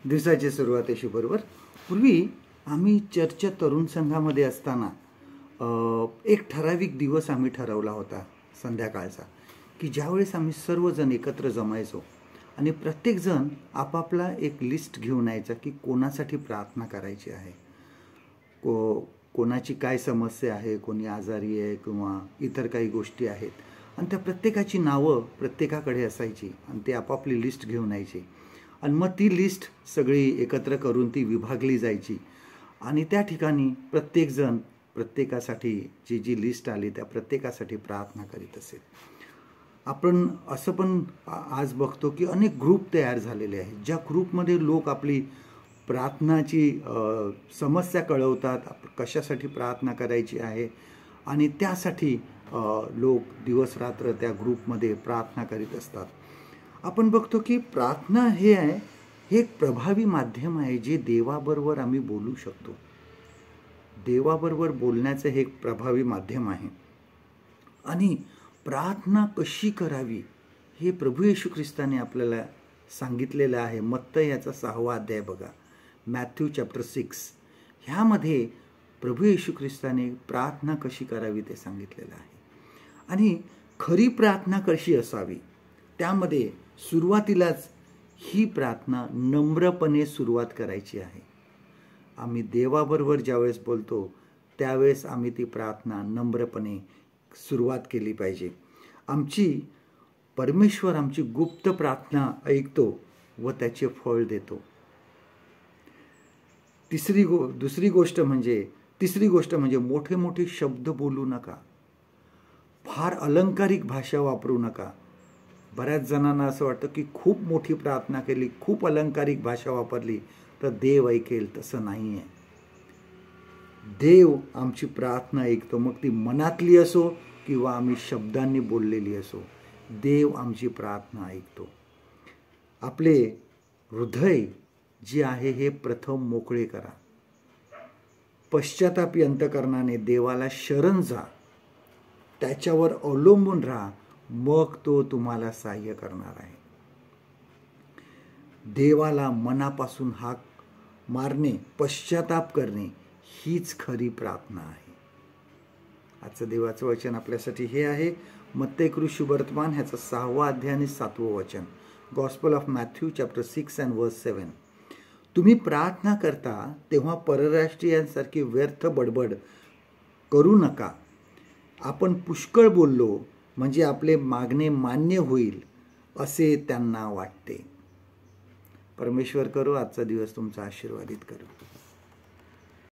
दिवसाची सुरुवात अशी बरोबर. पूर्वी आम्ही चर्चच्या तरुण संघामध्ये असताना एक ठराविक दिवस आम्ही ठरवला होता संध्याकाळचा, की ज्यावेळेस आम्ही सर्वजण एकत्र जमायचो आणि प्रत्येकजण आपापला एक लिस्ट घेऊन यायचा की कोणासाठी प्रार्थना करायची आहे, कोणाची काय समस्या आहे, कोणी आजारी आहे किंवा इतर काही गोष्टी आहेत, आणि त्या प्रत्येकाची नावं प्रत्येकाकडे असायची आणि ते आपापली लिस्ट घेऊन यायची आणि मग ती लिस्ट सगळी एकत्र करून ती विभागली जायची आणि त्या ठिकाणी प्रत्येकजण प्रत्येकासाठी जी लिस्ट आली त्या प्रत्येकासाठी प्रार्थना करीत असेल. आपण असं पण आज बघतो की अनेक ग्रुप तयार झालेले आहेत, ज्या ग्रुपमध्ये लोक आपली प्रार्थनाची समस्या कळवतात, कशासाठी प्रार्थना करायची आहे आणि त्यासाठी लोक दिवस रात्र त्या ग्रुपमध्ये प्रार्थना करीत असतात. आपण बघतो की प्रार्थना हे एक प्रभावी माध्यम आहे जे देवाबरोबर आम्ही बोलू शकतो. देवाबरोबर बोलण्याचं हे एक प्रभावी माध्यम आहे. आणि प्रार्थना कशी करावी हे प्रभू येशू ख्रिस्ताने आपल्याला सांगितलेलं आहे. मत्ती याचा 6वा अध्याय बघा, मॅथ्यू चॅप्टर 6. ह्यामध्ये प्रभू येशू ख्रिस्ताने प्रार्थना कशी करावी ते सांगितलेलं आहे. आणि खरी प्रार्थना कशी असावी त्यामध्ये सुरुवातीलाच ही प्रार्थना नम्रपणे सुरुवात करायची आहे. आम्ही देवाबरोबर ज्यावेळेस बोलतो त्यावेळेस आम्ही ती प्रार्थना नम्रपणे सुरुवात केली पाहिजे. परमेश्वर आमची गुप्त प्रार्थना ऐकतो व त्याचे फळ देतो. तिसरी गोष्ट म्हणजे मोठे मोठे शब्द बोलू नका, फार अलंकारिक भाषा वापरू नका. बऱ्याच जणांना असं वाटतं की खूप मोठी प्रार्थना केली, खूप अलंकारिक भाषा वापरली तर देव ऐकेल. तसं नाही आहे. देव आमची प्रार्थना ऐकतो, मग ती मनातली असो किंवा आम्ही शब्दांनी बोललेली असो. देव आमची प्रार्थना ऐकतो. आपले हृदय जे आहे हे प्रथम मोकळे करा. पश्चातापी अंतकरणाने देवाला शरण जा, त्याच्यावर अवलंबून राहा, मग तो तुम्हाला सहाय्य करणार आहे. देवाला मनापासून हाक मारणे, पश्चाताप करणे हीच खरी प्रार्थना आहे. आजचं देवाचं वचन आपल्यासाठी हे आहे मत्ती शुभवर्तमान ह्याचा 6वा अध्याय आणि 7वं वचन, gospel of Matthew chapter 6 and verse 7. तुम्ही प्रार्थना करता तेव्हा परराष्ट्रीयांसारखी व्यर्थ बडबड करू नका. आपण पुष्कळ बोललो म्हणजे आपले मागणे मान्य होईल असे त्यांना वाटते. परमेश्वर करो आजचा दिवस तुमचा आशीर्वादित करू.